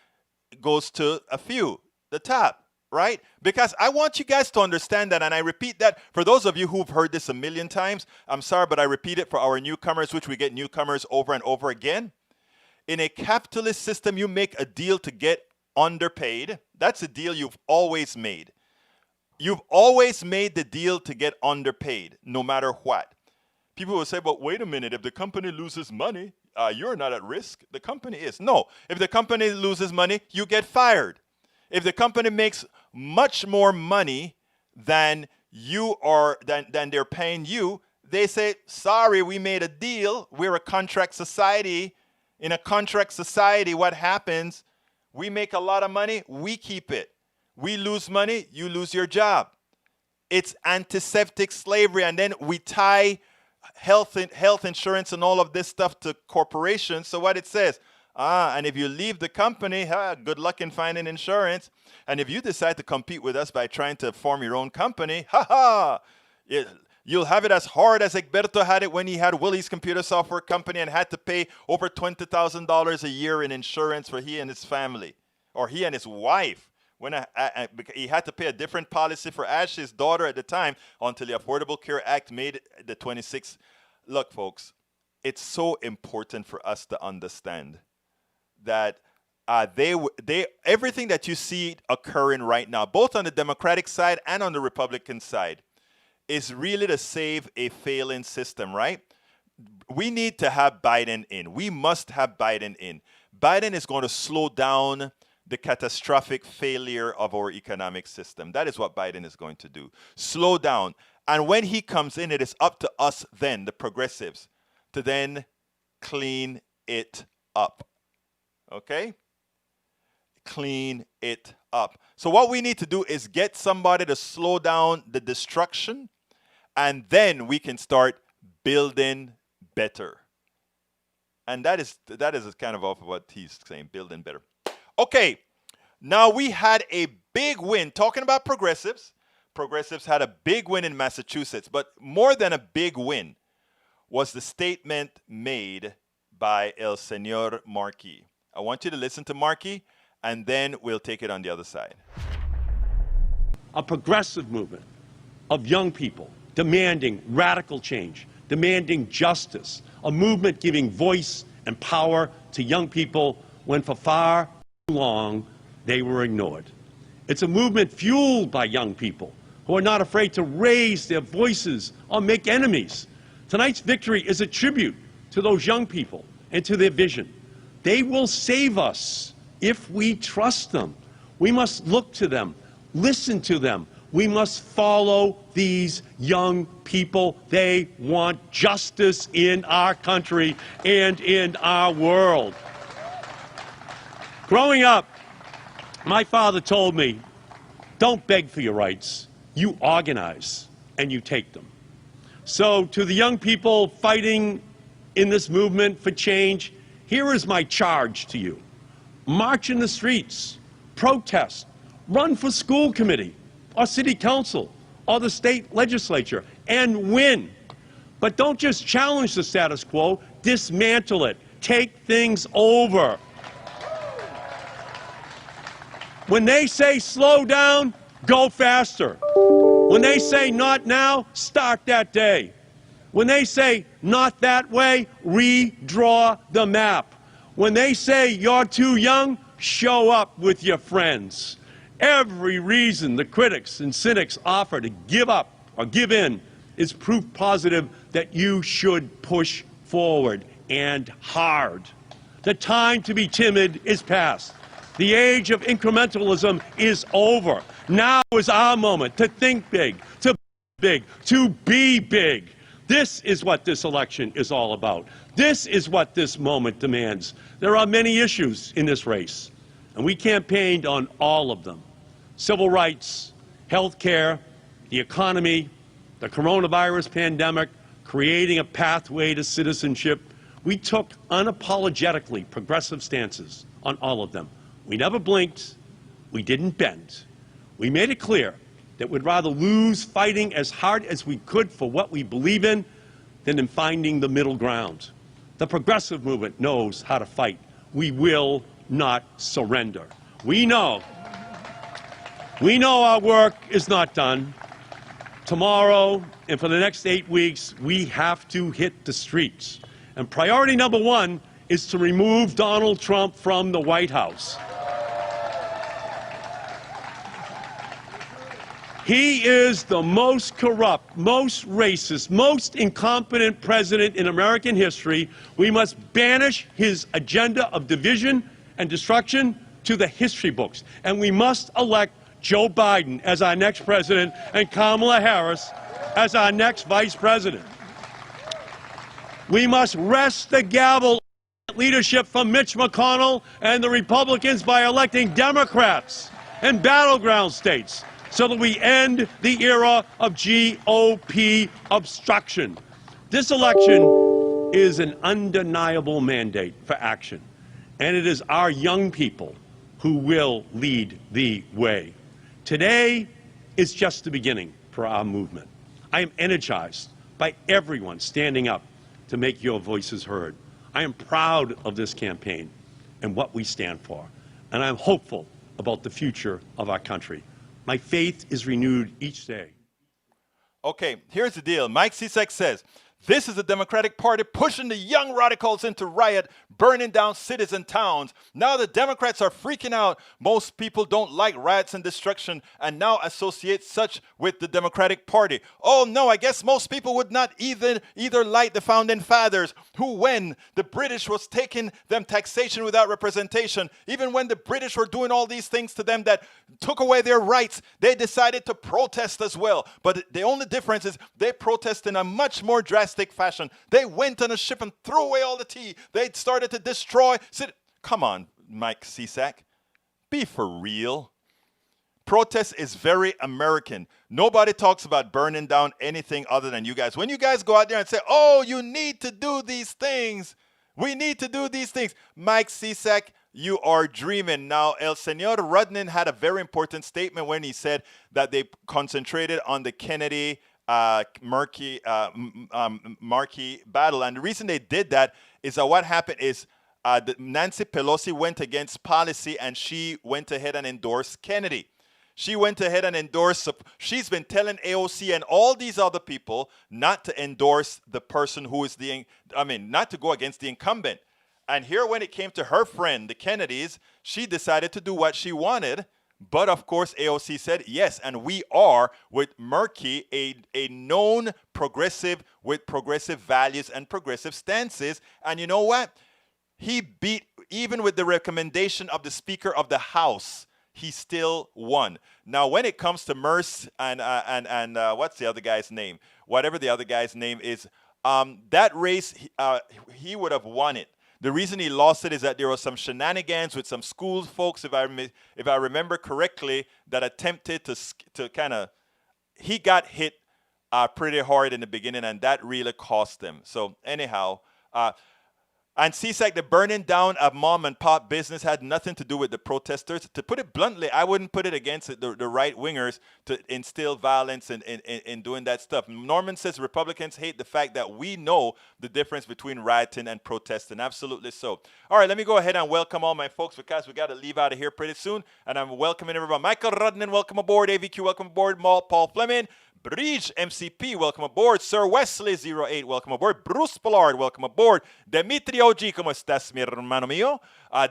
goes to a few, the top, right? Because I want you guys to understand that, and I repeat that for those of you who've heard this a million times. I'm sorry, but I repeat it for our newcomers, which we get newcomers over and over again. In a capitalist system, you make a deal to get underpaid. That's a deal you've always made. You've always made the deal to get underpaid, no matter what. People will say, but wait a minute, if the company loses money, you're not at risk. The company is. No, if the company loses money, you get fired. If the company makes much more money than you are, than they're paying you, they say, sorry, we made a deal. We're a contract society. In a contract society, what happens? We make a lot of money, we keep it. We lose money, you lose your job. It's antiseptic slavery. And then we tie health insurance and all of this stuff to corporations. So what it says, and if you leave the company, good luck in finding insurance. And if you decide to compete with us by trying to form your own company, you'll have it as hard as Egberto had it when he had Willie's Computer Software Company and had to pay over $20,000 a year in insurance for he and his family, or he and his wife. When he had to pay a different policy for Ash's daughter at the time, until the Affordable Care Act made the 26th. Look, folks, it's so important for us to understand that everything that you see occurring right now, both on the Democratic side and on the Republican side, is really to save a failing system, right? We need to have Biden in. We must have Biden in. Biden is going to slow down the catastrophic failure of our economic system. That is what Biden is going to do. Slow down. And when he comes in, it is up to us then, the progressives, to then clean it up. Okay? Clean it up. So what we need to do is get somebody to slow down the destruction, and then we can start building better. And that is kind of off of what he's saying, building better. Okay, now we had a big win. Talking about progressives, progressives had a big win in Massachusetts, but more than a big win was the statement made by El Señor Markey. I want you to listen to Markey, and then we'll take it on the other side. A progressive movement of young people demanding radical change, demanding justice, a movement giving voice and power to young people when for far too long they were ignored. It's a movement fueled by young people who are not afraid to raise their voices or make enemies. Tonight's victory is a tribute to those young people and to their vision. They will save us if we trust them. We must look to them, listen to them. We must follow these young people. They want justice in our country and in our world. Growing up, my father told me, don't beg for your rights. You organize and you take them. So to the young people fighting in this movement for change, here is my charge to you. March in the streets, protest, Run for school committee or city council or the state legislature and win. But don't just challenge the status quo, dismantle it. Take things over. When they say slow down, go faster. When they say not now, start that day. When they say not that way, redraw the map. When they say you're too young, show up with your friends. Every reason the critics and cynics offer to give up or give in is proof positive that you should push forward and hard. The time to be timid is past. The age of incrementalism is over. Now is our moment to think big, to be big. This is what this election is all about. This is what this moment demands. There are many issues in this race, and we campaigned on all of them. Civil rights, health care, the economy, the coronavirus pandemic, creating a pathway to citizenship. We took unapologetically progressive stances on all of them. We never blinked. We didn't bend. We made it clear that we'd rather lose fighting as hard as we could for what we believe in than in finding the middle ground. The progressive movement knows how to fight. We will not surrender. We know our work is not done. Tomorrow and for the next 8 weeks, we have to hit the streets. And priority number one is to remove Donald Trump from the White House. He is the most corrupt, most racist, most incompetent president in American history. We must banish his agenda of division and destruction to the history books. And we must elect Joe Biden as our next president and Kamala Harris as our next vice president. We must wrest the gavel of leadership from Mitch McConnell and the Republicans by electing Democrats in battleground states, so that we end the era of GOP obstruction. This election is an undeniable mandate for action, and it is our young people who will lead the way. Today is just the beginning for our movement. I am energized by everyone standing up to make your voices heard. I am proud of this campaign and what we stand for, and I'm hopeful about the future of our country. My faith is renewed each day. Okay, here's the deal. Mike Cisak says, this is the Democratic Party pushing the young radicals into riot, burning down cities and towns. Now the Democrats are freaking out. Most people don't like riots and destruction and now associate such with the Democratic Party. Oh no, I guess most people would not either like the founding fathers who, when the British was taking them taxation without representation, even when the British were doing all these things to them that took away their rights, they decided to protest as well. But the only difference is they protest in a much more drastic fashion. They went on a ship and threw away all the tea. They started to destroy. Come on, Mike Cisak. Be for real. Protest is very American. Nobody talks about burning down anything other than you guys. When you guys go out there and say, oh, you need to do these things. We need to do these things. Mike Cisak, you are dreaming. Now, El Señor Rudnin had a very important statement when he said that they concentrated on the Kennedy Markey battle. And the reason they did that is that what happened is Nancy Pelosi went against policy and she went ahead and endorsed Kennedy. She went ahead and endorsed, she's been telling AOC and all these other people not to endorse the person who is not to go against the incumbent. And here when it came to her friend, the Kennedys, she decided to do what she wanted. But of course, AOC said, yes, and we are with Markey, a known progressive with progressive values and progressive stances. And you know what? He beat, even with the recommendation of the Speaker of the House, he still won. Now, when it comes to Merce and what's the other guy's name? Whatever the other guy's name is, that race, he would have won it. The reason he lost it is that there was some shenanigans with some school folks, if I remember correctly, that attempted to kind of, he got hit pretty hard in the beginning, and that really cost them. So anyhow, And CSAC, the burning down of mom and pop business had nothing to do with the protesters. To put it bluntly, I wouldn't put it against the right wingers to instill violence in doing that stuff. Norman says Republicans hate the fact that we know the difference between rioting and protesting. Absolutely so. All right, let me go ahead and welcome all my folks because we got to leave out of here pretty soon. And I'm welcoming everybody. Michael Rudnan, welcome aboard. AVQ, welcome aboard. Paul Fleming. Bridge MCP, welcome aboard. Sir Wesley 08, welcome aboard. Bruce Pollard, welcome aboard. Dimitri OG, ¿cómo estás, mi hermano mío?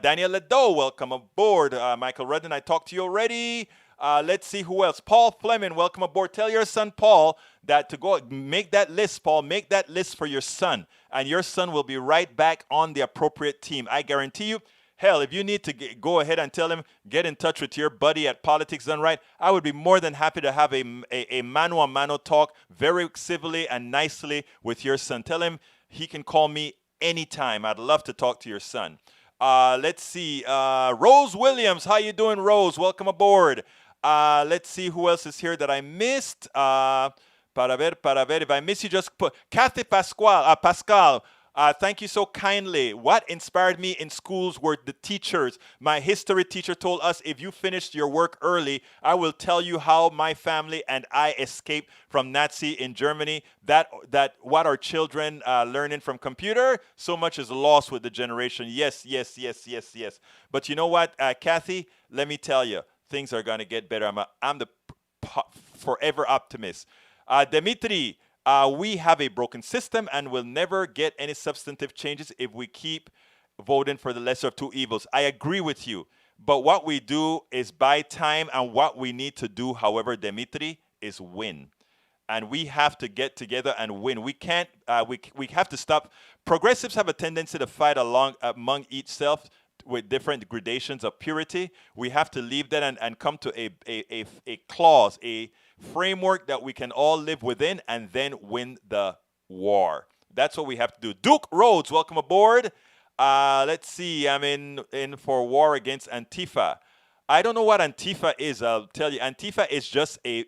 Daniel Ledo, welcome aboard. Michael Rudden, I talked to you already. Let's see who else. Paul Fleming, welcome aboard. Tell your son Paul that to go make that list, Paul. Make that list for your son, and your son will be right back on the appropriate team. I guarantee you. Hell, if you need to go ahead and tell him, get in touch with your buddy at Politics Done Right, I would be more than happy to have a mano-a-mano talk very civilly and nicely with your son. Tell him he can call me anytime. I'd love to talk to your son. Let's see. Rose Williams. How you doing, Rose? Welcome aboard. Let's see who else is here that I missed. Para ver. If I miss you, just put Kathy Pascal. Thank you so kindly. What inspired me in schools were the teachers. My history teacher told us, if you finished your work early, I will tell you how my family and I escaped from Nazi in Germany. That what our children learning from computer, so much is lost with the generation. Yes. But you know what, Kathy? Let me tell you, things are going to get better. I'm the forever optimist. Dimitri, we have a broken system and will never get any substantive changes if we keep voting for the lesser of two evils. I agree with you. But what we do is buy time, and what we need to do, however, Dimitri, is win. And we have to get together and win. We can't, we have to stop. Progressives have a tendency to fight among each self with different gradations of purity. We have to leave that and come to a clause, a framework that we can all live within and then win the war. That's what we have to do. Duke Rhodes, welcome aboard. Let's see. I'm in for war against Antifa. I don't know what Antifa is. I'll tell you. Antifa is just a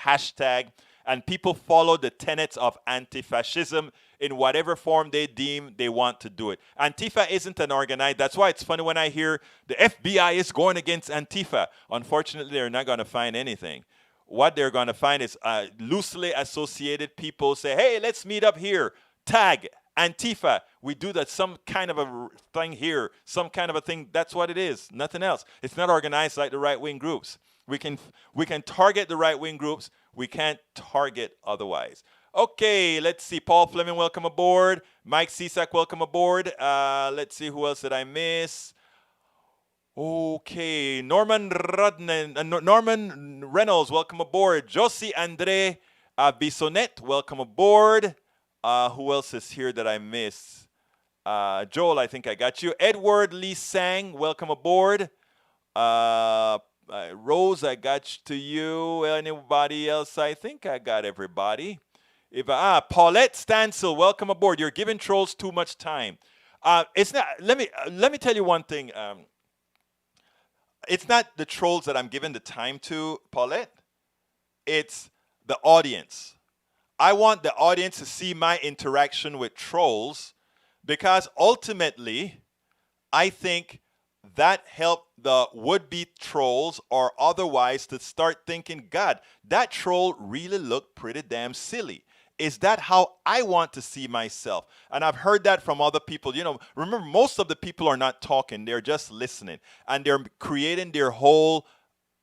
hashtag, and people follow the tenets of anti-fascism in whatever form they deem they want to do it. Antifa isn't an organized. That's why it's funny when I hear the FBI is going against Antifa. Unfortunately, they're not going to find anything. What they're going to find is loosely associated people say, hey, let's meet up here. Tag Antifa. We do that, some kind of a thing here, some kind of a thing. That's what it is. Nothing else. It's not organized like the right-wing groups. We can target the right-wing groups. We can't target otherwise. Okay, let's see. Paul Fleming, welcome aboard. Mike Cisak, welcome aboard. Let's see, who else did I miss? Okay, Norman Reynolds, welcome aboard. Josie Andre Bissonet, welcome aboard. Who else is here that I miss? Joel, I think I got you. Edward Lee Sang, welcome aboard. Rose, I got to you. Anybody else? I think I got everybody. Paulette Stansel, welcome aboard. You're giving trolls too much time. It's not. Let me tell you one thing. It's not the trolls that I'm giving the time to, Paulette. It's the audience. I want the audience to see my interaction with trolls, because ultimately, I think that helped the would-be trolls or otherwise to start thinking, God, that troll really looked pretty damn silly. Is that how I want to see myself? And I've heard that from other people. You know, remember, most of the people are not talking. They're just listening. And they're creating their whole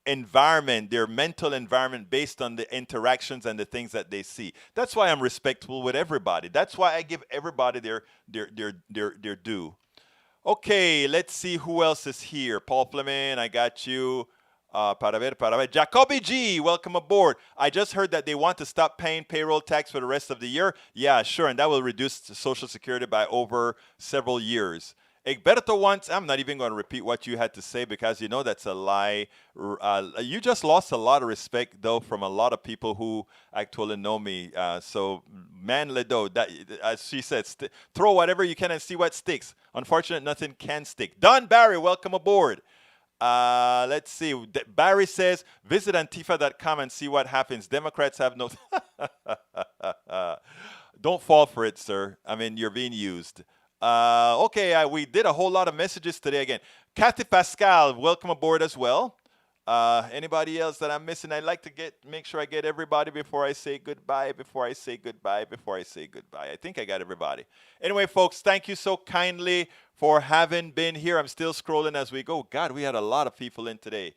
environment, their mental environment, based on the interactions and the things that they see. That's why I'm respectful with everybody. That's why I give everybody their due. Okay, let's see who else is here. Paul Fleming, I got you. Para ver. Jacoby G, welcome aboard. I just heard that they want to stop paying payroll tax for the rest of the year. Yeah, sure, and that will reduce Social Security by over several years. Egberto wants, I'm not even going to repeat what you had to say, because you know that's a lie. You just lost a lot of respect, though, from a lot of people who actually know me. So, man, Ledo, that, as she said, throw whatever you can and see what sticks. Unfortunately, nothing can stick. Don Barry, welcome aboard. Let's see. Barry says, visit Antifa.com and see what happens. Democrats have no... Don't fall for it, sir. I mean, you're being used. Okay, we did a whole lot of messages today again. Kathy Pascal, welcome aboard as well. Anybody else that I'm missing? I'd like to make sure I get everybody before I say goodbye, I think I got everybody. Anyway, folks, thank you so kindly for having been here. I'm still scrolling as we go. God, we had a lot of people in today.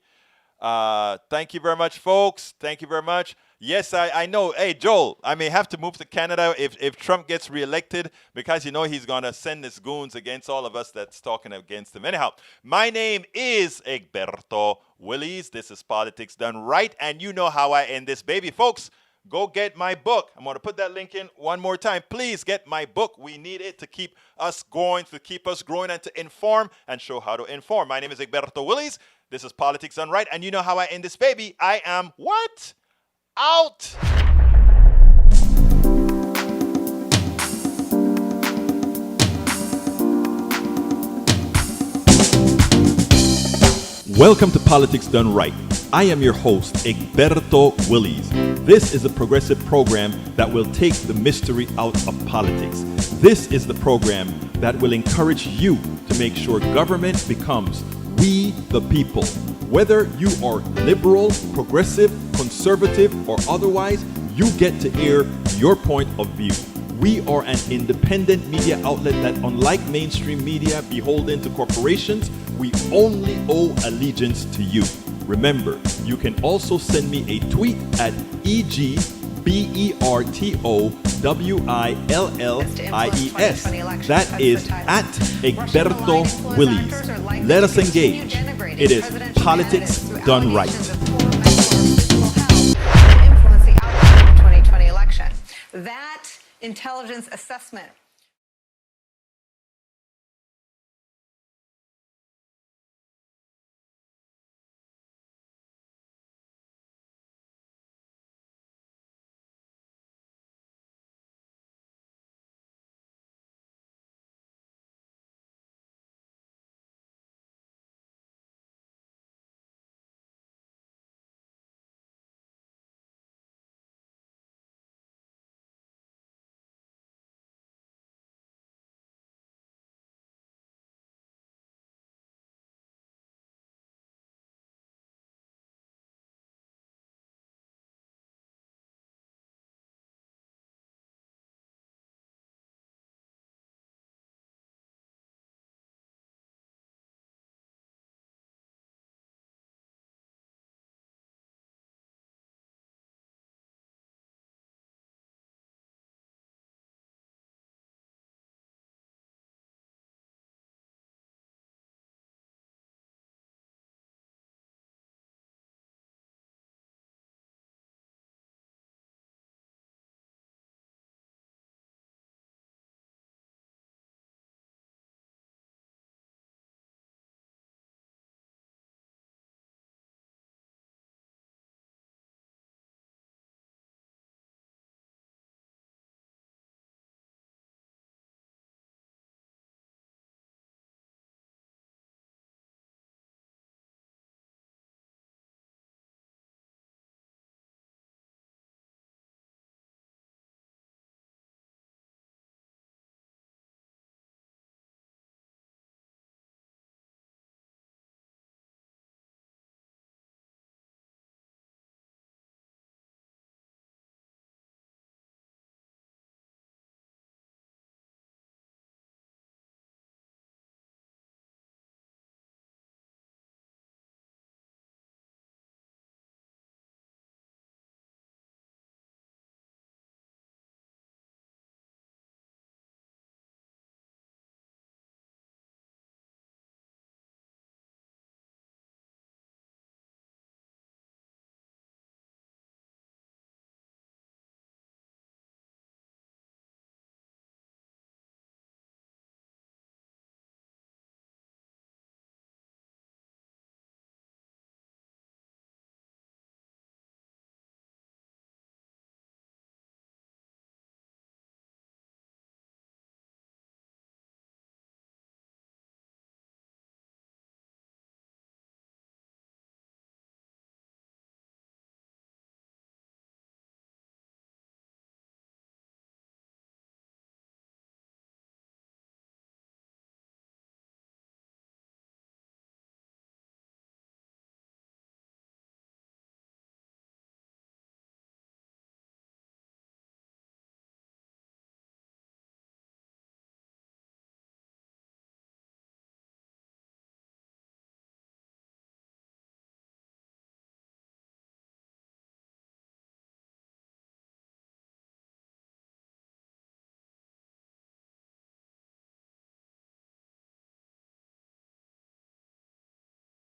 Thank you very much, folks. Thank you very much. Yes, I know. Hey, Joel, I may have to move to Canada if Trump gets reelected, because you know he's going to send his goons against all of us that's talking against him. Anyhow, my name is Egberto Willies. This is Politics Done Right, and you know how I end this, baby. Folks, go get my book. I'm going to put that link in one more time. Please get my book. We need it to keep us going, to keep us growing, and to inform and show how to inform. My name is Egberto Willies. This is Politics Done Right, and you know how I end this, baby. I am what? Out. Welcome to Politics Done Right. I am your host, Egberto Willies. This is a progressive program that will take the mystery out of politics. This is the program that will encourage you to make sure government becomes we the people. Whether you are liberal, progressive, conservative, or otherwise, you get to air your point of view. We are an independent media outlet that, unlike mainstream media beholden to corporations, we only owe allegiance to you. Remember, you can also send me a tweet at EGBERTOWILLIES. That is at Egberto Willies. Let us engage. It is Politics Done Right. Influence the outcome of the 2020 election. That intelligence assessment